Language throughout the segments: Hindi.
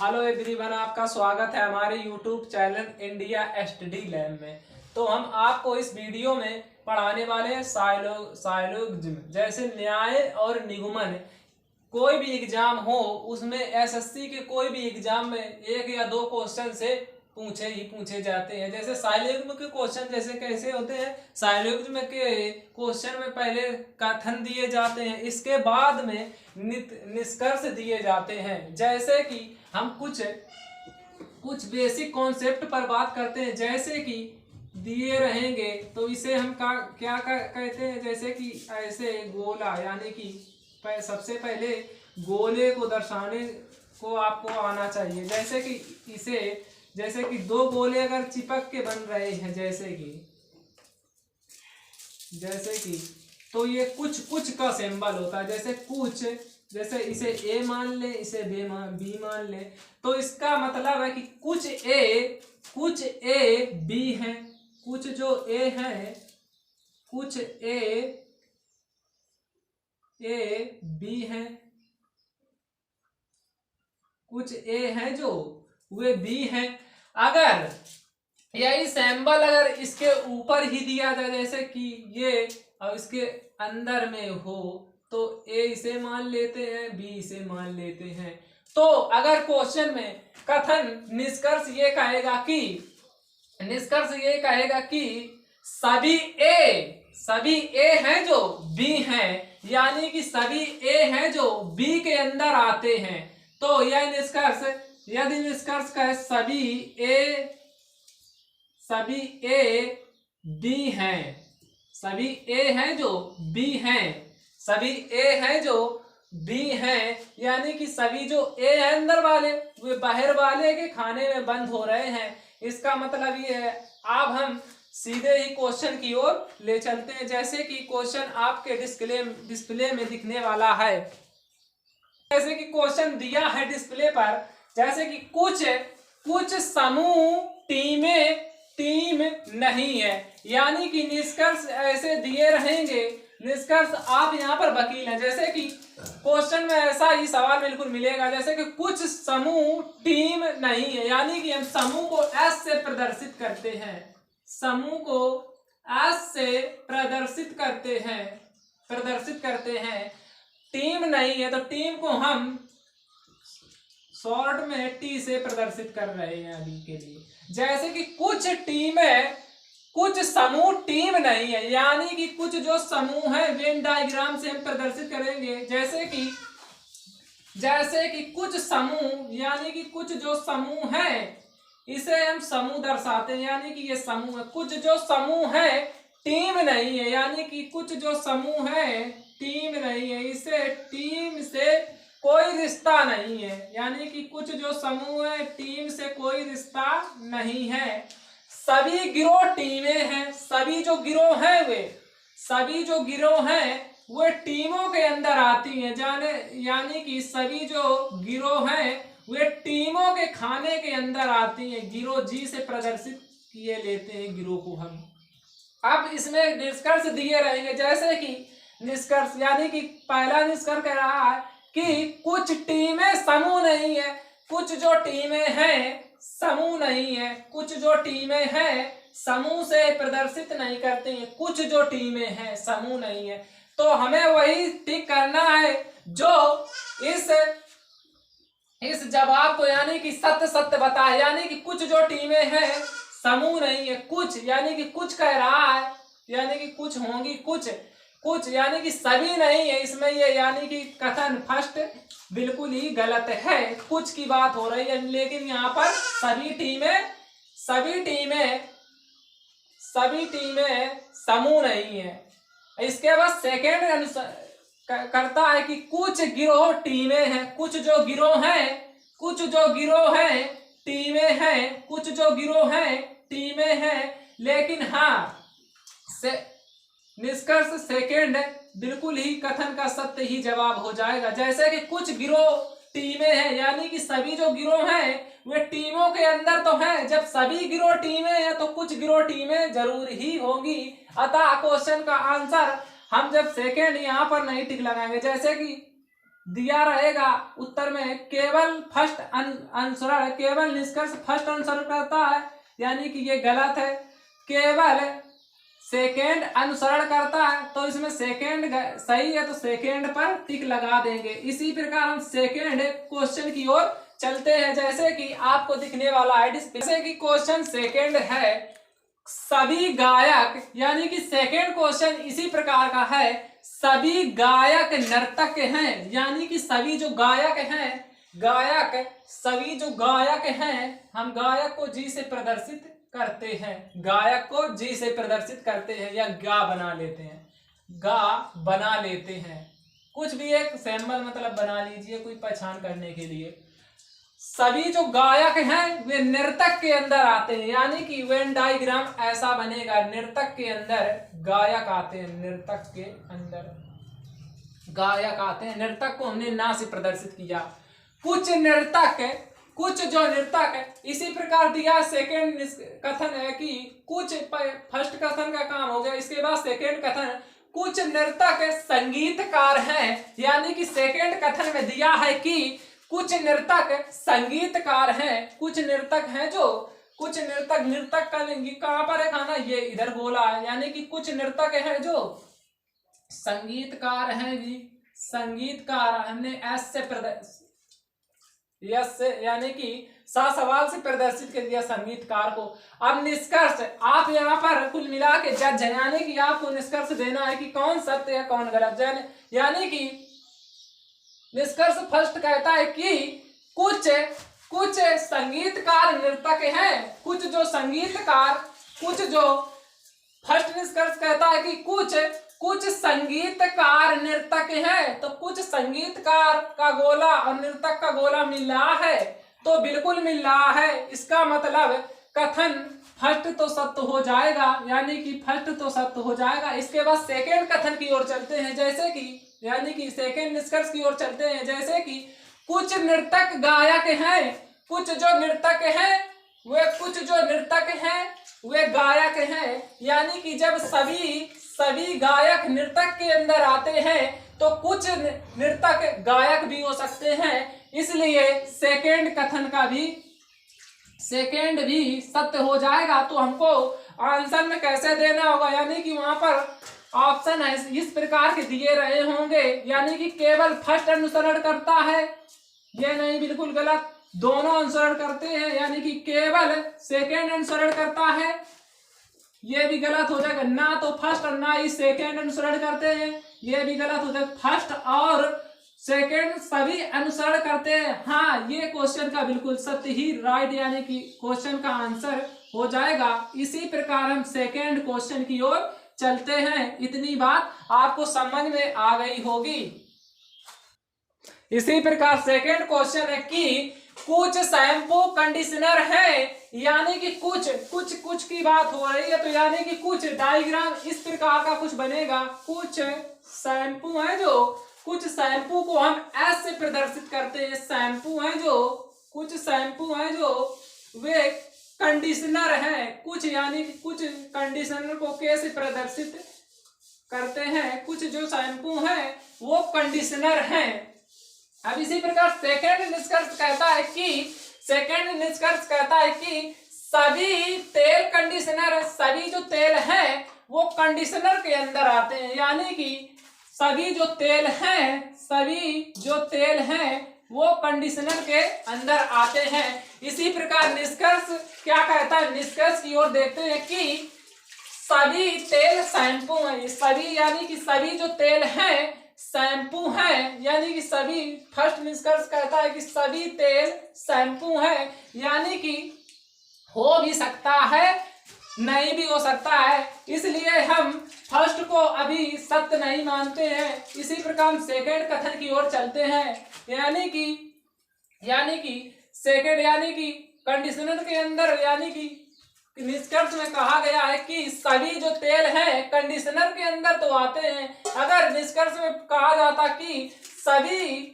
हेलो एवरीवन, आपका स्वागत है हमारे YouTube channel India study lab में। तो हम आपको इस वीडियो में पढ़ाने वाले हैं साइलोगिज्म, जैसे न्याय और निगमन। कोई भी एग्जाम हो उसमें एसएससी के कोई भी एग्जाम में एक या दो क्वेश्चन से पूछे जाते हैं। जैसे साइलोगिज्म के क्वेश्चन जैसे कैसे होते हैं, साइलोगिज्म के क्वेश्चन में पहले कथन दिए जाते हैं, इसके बाद में निष्कर्ष दिए जाते हैं। जैसे कि हम कुछ बेसिक कॉन्सेप्ट पर बात करते हैं, जैसे कि दिए रहेंगे तो इसे हम क्या कहते हैं। जैसे कि ऐसे गोला, यानी कि सबसे पहले गोले को दर्शाने को आपको आना चाहिए। जैसे कि दो गोले अगर चिपक के बन रहे हैं, जैसे कि तो ये कुछ का सिंबल होता है। जैसे इसे ए मान ले, इसे बी मान ले, तो इसका मतलब है कि कुछ ए बी है, कुछ जो ए है, कुछ ए बी है, कुछ ए है जो वे बी है। अगर यही सिंबल अगर इसके ऊपर ही दिया जाए, जैसे कि ये और इसके अंदर में हो, तो ए इसे मान लेते हैं, बी इसे मान लेते हैं। तो अगर क्वेश्चन में कथन निष्कर्ष ये कहेगा कि सभी ए हैं जो बी हैं, यानी कि सभी ए हैं जो बी के अंदर आते हैं। तो यह निष्कर्ष, यदि निष्कर्ष कहे सभी ए बी हैं, सभी ए हैं जो बी हैं, सभी ए हैं जो बी हैं, यानी कि सभी जो ए है अंदर वाले वे बाहर वाले के खाने में बंद हो रहे हैं। इसका मतलब ये है। अब हम सीधे ही क्वेश्चन की ओर ले चलते हैं। जैसे कि क्वेश्चन आपके डिस्प्ले में दिखने वाला है। जैसे कि क्वेश्चन दिया है डिस्प्ले पर, जैसे कि कुछ समूह टीम नहीं है, यानी कि निष्कर्ष ऐसे दिए रहेंगे। निष्कर्ष आप यहाँ पर वकील हैं। जैसे कि क्वेश्चन में ऐसा ही सवाल बिल्कुल मिलेगा, जैसे कि कुछ समूह टीम नहीं है, यानी कि हम समूह को एस से प्रदर्शित करते हैं, समूह को एस से प्रदर्शित करते हैं। टीम नहीं है तो टीम को हम शॉर्ट में टी से प्रदर्शित कर रहे हैं अभी के लिए। जैसे कि कुछ समूह टीम नहीं है, यानी कि कुछ जो समूह है वेन डायग्राम से हम प्रदर्शित करेंगे। जैसे कि कुछ समूह, यानी कि कुछ जो समूह है इसे हम समूह दर्शाते हैं, यानी कि ये समूह है। कुछ जो समूह है टीम नहीं है, यानी कि कुछ जो समूह है टीम नहीं है, इसे टीम से कोई रिश्ता नहीं है, यानी कि कुछ जो समूह है टीम से कोई रिश्ता नहीं है। सभी गिरोह टीमें हैं, सभी जो गिरोह हैं वे टीमों के अंदर आती हैं, यानी कि सभी जो गिरोह हैं वे टीमों के खाने के अंदर आती हैं। गिरोह जी से प्रदर्शित किए लेते हैं गिरोह को हम। अब इसमें निष्कर्ष दिए रहेंगे, जैसे कि निष्कर्ष, यानी कि पहला निष्कर्ष कह रहा है कि कुछ टीमें समूह नहीं है, कुछ जो टीमें हैं समूह नहीं है, कुछ जो टीमें हैं समूह से प्रदर्शित नहीं करती हैं, कुछ जो टीमें हैं समूह नहीं है। तो हमें वही टिक करना है जो इस जवाब को, यानी कि सत्य बताए, यानी कि कुछ जो टीमें हैं समूह नहीं है। कुछ यानी कि कुछ कह रहा है, यानी कि कुछ होंगी, कुछ यानी कि सभी नहीं है इसमें, ये यानी कि कथन फर्स्ट बिल्कुल ही गलत है। कुछ की बात हो रही है, लेकिन यहाँ पर सभी टीमें समूह नहीं है। इसके बाद सेकेंड करता है कि कुछ गिरोह टीमें हैं, कुछ जो गिरोह हैं टीमें हैं, लेकिन हाँ निष्कर्ष सेकेंड बिल्कुल ही कथन का सत्य ही जवाब हो जाएगा। जैसे कि कुछ गिरोह टीमें हैं, यानी कि सभी जो गिरोह हैं वे टीमों के अंदर तो हैं। जब सभी गिरोह टीमें हैं तो कुछ गिरोह टीमें जरूर ही होंगी। अतः क्वेश्चन का आंसर हम जब सेकेंड यहाँ पर नहीं टिक लगाएंगे, जैसे कि दिया रहेगा उत्तर में केवल फर्स्ट अनुसरण, केवल निष्कर्ष फर्स्ट अनुसरण करता है, यानी कि ये गलत है। केवल सेकेंड अनुसरण करता है, तो इसमें सेकेंड सही है तो सेकेंड पर टिक लगा देंगे। इसी प्रकार हम सेकेंड क्वेश्चन की ओर चलते हैं, जैसे कि आपको दिखने वाला है डिस्प्ले। जैसे कि क्वेश्चन सेकेंड है, सभी गायक, यानी कि सेकेंड क्वेश्चन इसी प्रकार का है, सभी गायक नर्तक हैं, यानी कि सभी जो गायक हैं, गायक सभी जो गायक हैं, हम गायक को जी से प्रदर्शित करते हैं, गायक को जी से प्रदर्शित करते हैं या गा बना लेते हैं, गा बना लेते हैं। कुछ भी एक सैंपल मतलब बना लीजिए कोई पहचान करने के लिए। सभी जो गायक हैं वे नर्तक के अंदर आते हैं, यानी कि वेन डायग्राम ऐसा बनेगा, नर्तक के अंदर गायक आते हैं, नर्तक के अंदर गायक आते हैं। नर्तक को हमने ना से प्रदर्शित किया। कुछ नर्तक, कुछ जो नर्तक है, इसी प्रकार दिया सेकेंड कथन है कि कुछ, फर्स्ट कथन का काम हो गया, इसके बाद सेकेंड कथन, कुछ नर्तक संगीतकार हैं, यानी कि सेकेंड कथन में दिया है कि कुछ नर्तक संगीतकार हैं, कुछ नर्तक हैं जो, कुछ नर्तक, नर्तक का लिंग कहां पर है खाना, ये इधर बोला है, यानी कि कुछ नर्तक हैं जो संगीतकार हैं भी, संगीतकार हमने एस से यस से, यानी कि सा सवाल से प्रदर्शित कर दिया संगीतकार को। अब निष्कर्ष, आप यहाँ पर कुल मिला के जज है, यानी कि आपको निष्कर्ष देना है कि कौन सत्य है कौन गलत, यानी कि निष्कर्ष फर्स्ट कहता है कि कुछ संगीतकार नर्तक हैं, कुछ जो संगीतकार, कुछ जो, फर्स्ट निष्कर्ष कहता है कि कुछ संगीतकार नर्तक हैं, तो कुछ संगीतकार का गोला और नर्तक का गोला मिल रहा है, तो बिल्कुल मिल रहा है। इसका मतलब कथन फर्स्ट तो सत्य हो जाएगा, यानी कि फर्स्ट तो सत्य हो जाएगा। इसके बाद सेकेंड कथन की ओर चलते हैं, जैसे कि, यानी कि सेकेंड निष्कर्ष की ओर चलते हैं, जैसे कि कुछ नर्तक गायक हैं, कुछ जो नर्तक हैं वे, कुछ जो नर्तक हैं वे गायक हैं, यानी कि जब सभी गायक नर्तक के अंदर आते हैं तो कुछ नर्तक गायक भी हो सकते हैं, इसलिए सेकेंड कथन का भी, सेकेंड भी सत्य हो जाएगा। तो हमको आंसर में कैसे देना होगा, यानी कि वहां पर ऑप्शन है इस प्रकार के दिए रहे होंगे, यानी कि केवल फर्स्ट अनुसरण करता है, ये नहीं, बिल्कुल गलत, दोनों अनुसरण करते हैं, यानी कि केवल सेकेंड अनुसरण करता है, ये भी गलत हो जाएगा। ना तो फर्स्ट और ना ही सेकेंड अनुसरण करते हैं, ये भी गलत हो जाएगा। फर्स्ट और सेकेंड सभी अनुसरण करते हैं, हाँ, ये क्वेश्चन का बिल्कुल सत्य ही राइट, यानी कि क्वेश्चन का आंसर हो जाएगा। इसी प्रकार हम सेकेंड क्वेश्चन की ओर चलते हैं। इतनी बात आपको समझ में आ गई होगी। इसी प्रकार सेकेंड क्वेश्चन है कि कुछ शैम्पू कंडीशनर है, यानी कि कुछ की बात हो रही है, तो यानी कि कुछ डायग्राम इस प्रकार का कुछ बनेगा। कुछ शैम्पू है जो, कुछ शैम्पू को हम एस से प्रदर्शित करते हैं, शैम्पू है जो, कुछ शैम्पू है जो वे कंडीशनर है, कुछ, यानी कि कुछ कंडीशनर को कैसे प्रदर्शित करते हैं, कुछ जो शैम्पू है वो कंडीशनर हैं। अब इसी प्रकार सेकेंड निष्कर्ष कहता है कि, सेकेंड निष्कर्ष कहता है कि सभी तेल कंडीशनर, सभी जो तेल हैं वो कंडीशनर के अंदर आते हैं, यानी कि सभी जो तेल हैं, सभी जो तेल हैं वो कंडीशनर के अंदर आते हैं। इसी प्रकार निष्कर्ष क्या कहता है, निष्कर्ष की ओर देखते हैं कि सभी तेल शैम्पू हैं, सभी, यानी कि सभी जो तेल हैं शैम्पू हैं, यानी कि सभी, फर्स्ट निष्कर्ष कहता है कि सभी तेल शैम्पू हैं, यानी कि हो भी सकता है नहीं भी हो सकता है, इसलिए हम फर्स्ट को अभी सत्य नहीं मानते हैं। इसी प्रकार हम सेकेंड कथन की ओर चलते हैं, यानी कि सेकेंड, यानी कि कंडीशनर के अंदर, यानी कि निष्कर्ष में कहा गया है कि सभी जो तेल हैं कंडीशनर के अंदर तो आते हैं। अगर निष्कर्ष में कहा जाता कि सभी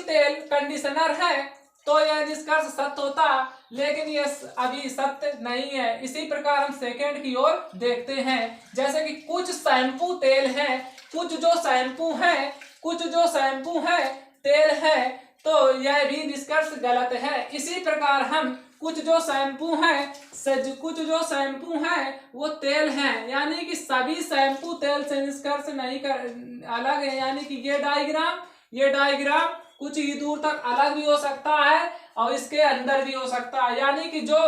तेल कंडीशनर हैं तो यह निष्कर्ष सत्य होता, लेकिन यह अभी सत्य नहीं है। इसी प्रकार हम सेकेंड की ओर देखते हैं, जैसे कि कुछ शैम्पू तेल हैं, कुछ जो शैम्पू हैं कुछ जो शैम्पू है तेल है, तो यह भी निष्कर्ष गलत है। इसी प्रकार हम कुछ जो शैम्पू है वो तेल है, यानी कि सभी शैम्पू तेल से निष्कर्ष नहीं कर अलग है। यानी कि ये डायग्राम कुछ ही दूर तक अलग भी हो सकता है और इसके अंदर भी हो सकता है। यानी कि जो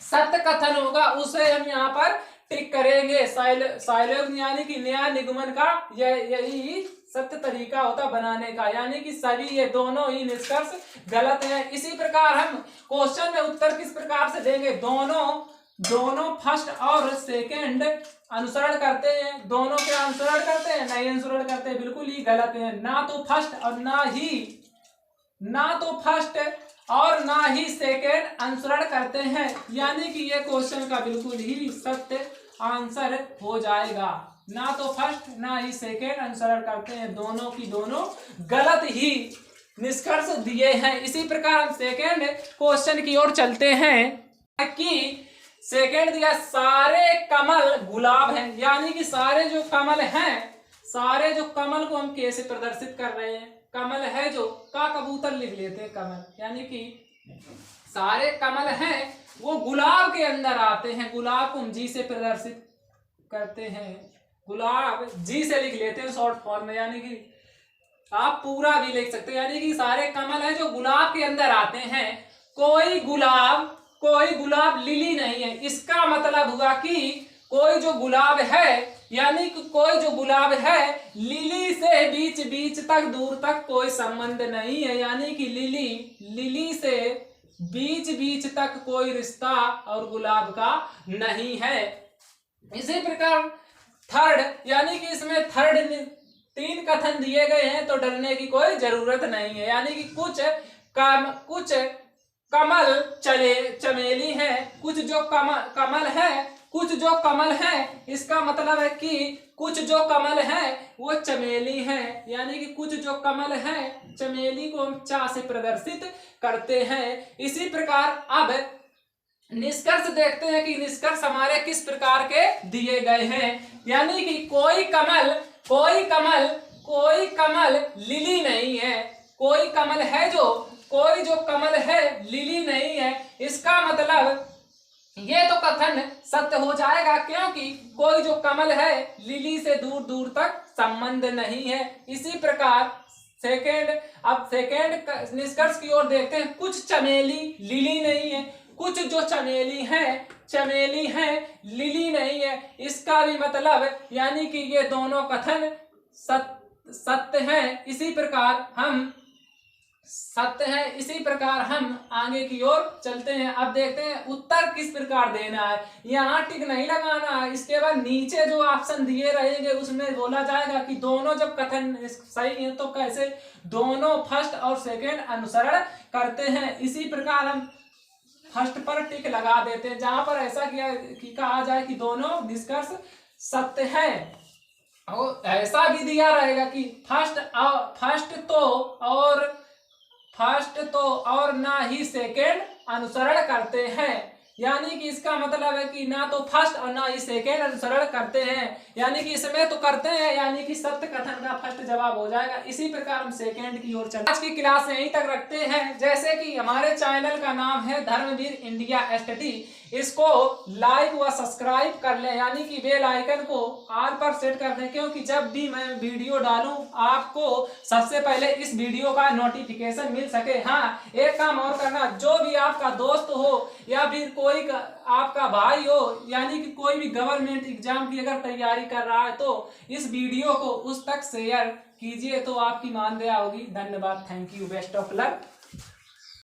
सत्य कथन होगा उसे हम यहाँ पर टिक करेंगे। साइलोग यानी कि न्याय निगमन का यही सत्य तरीका होता बनाने का, यानी कि सभी ये दोनों ही निष्कर्ष गलत है। इसी प्रकार हम क्वेश्चन में उत्तर किस प्रकार से देंगे, दोनों फर्स्ट और सेकंड अनुसरण करते हैं। दोनों के अनुसरण करते हैं, नहीं अनुसरण करते, बिल्कुल ही गलत है। ना तो फर्स्ट और ना ही सेकंड अनुसरण करते हैं, यानी कि ये क्वेश्चन का बिल्कुल ही सत्य आंसर हो जाएगा। ना तो फर्स्ट ना ही सेकंड अनुसरण करते हैं, दोनों की दोनों गलत ही निष्कर्ष दिए हैं। इसी प्रकार हम सेकंड क्वेश्चन की ओर चलते हैं कि सेकंड दिया सारे कमल गुलाब हैं, यानी कि सारे जो कमल को हम कैसे प्रदर्शित कर रहे हैं। कमल है जो का कबूतर लिख लेते हैं कमल, यानी कि सारे कमल हैं वो गुलाब के अंदर आते हैं। गुलाब को हम जी से प्रदर्शित करते हैं, गुलाब जी से लिख लेते हैं शॉर्ट फॉर्म में, यानी कि आप पूरा भी लिख सकते हैं। यानी कि सारे कमल हैं जो गुलाब के अंदर आते हैं। कोई गुलाब लिली नहीं है। इसका मतलब हुआ कि कोई जो गुलाब है, यानी कि कोई जो गुलाब है लिली से बीच तक दूर तक कोई संबंध नहीं है, यानी कि लिली से बीच तक कोई रिश्ता और गुलाब का नहीं है। इसी प्रकार थर्ड, यानी कि इसमें थर्ड 3 कथन दिए गए हैं, तो डरने की कोई जरूरत नहीं है। यानी कि कुछ कमल चमेली है, कुछ जो कमल है, इसका मतलब है कि कुछ जो कमल है वो चमेली है, यानी कि कुछ जो कमल है चमेली को हम चा से प्रदर्शित करते हैं। इसी प्रकार अब निष्कर्ष देखते हैं कि निष्कर्ष हमारे किस प्रकार के दिए गए हैं। यानी कि कोई कमल लिली नहीं है। कोई जो कमल है लिली नहीं है, इसका मतलब ये तो कथन सत्य हो जाएगा, क्योंकि कोई जो कमल है लिली से दूर तक संबंध नहीं है। इसी प्रकार सेकेंड निष्कर्ष की ओर देखते हैं। कुछ चमेली लिली नहीं है, कुछ जो चमेली है लिली नहीं है। इसका भी मतलब यानी कि ये दोनों कथन सत्य हैं। इसी प्रकार हम आगे की ओर चलते हैं। अब देखते हैं उत्तर किस प्रकार देना है। यहाँ टिक नहीं लगाना है, इसके बाद नीचे जो ऑप्शन दिए रहेंगे उसमें बोला जाएगा कि दोनों जब कथन सही है तो कैसे दोनों फर्स्ट और सेकंड अनुसरण करते हैं। इसी प्रकार हम फर्स्ट पर टिक लगा देते हैं, जहां पर ऐसा कहा जाए कि दोनों निष्कर्ष सत्य है। और ऐसा भी दिया रहेगा कि फर्स्ट तो और ना ही सेकेंड अनुसरण करते हैं, यानी कि इसका मतलब है कि ना तो फर्स्ट और ना ही सेकेंड अनुसरण करते हैं, यानी कि इसमें तो करते हैं, यानी कि सत्य कथन का फर्स्ट जवाब हो जाएगा। इसी प्रकार हम सेकेंड की ओर चलते हैं। आज की क्लास यहीं तक रखते हैं। जैसे कि हमारे चैनल का नाम है धर्मवीर इंडिया स्टडी, इसको लाइक व सब्सक्राइब कर लें, यानी कि बेल आइकन को ऑल पर सेट कर दें, क्योंकि जब भी मैं वीडियो डालूं आपको सबसे पहले इस वीडियो का नोटिफिकेशन मिल सके। हाँ, एक काम और करना, जो भी आपका दोस्त हो या फिर कोई आपका भाई हो, यानी कि कोई भी गवर्नमेंट एग्जाम की अगर तैयारी कर रहा है तो इस वीडियो को उस तक शेयर कीजिए, तो आपकी मानदेय होगी। धन्यवाद, thank you, best of luck.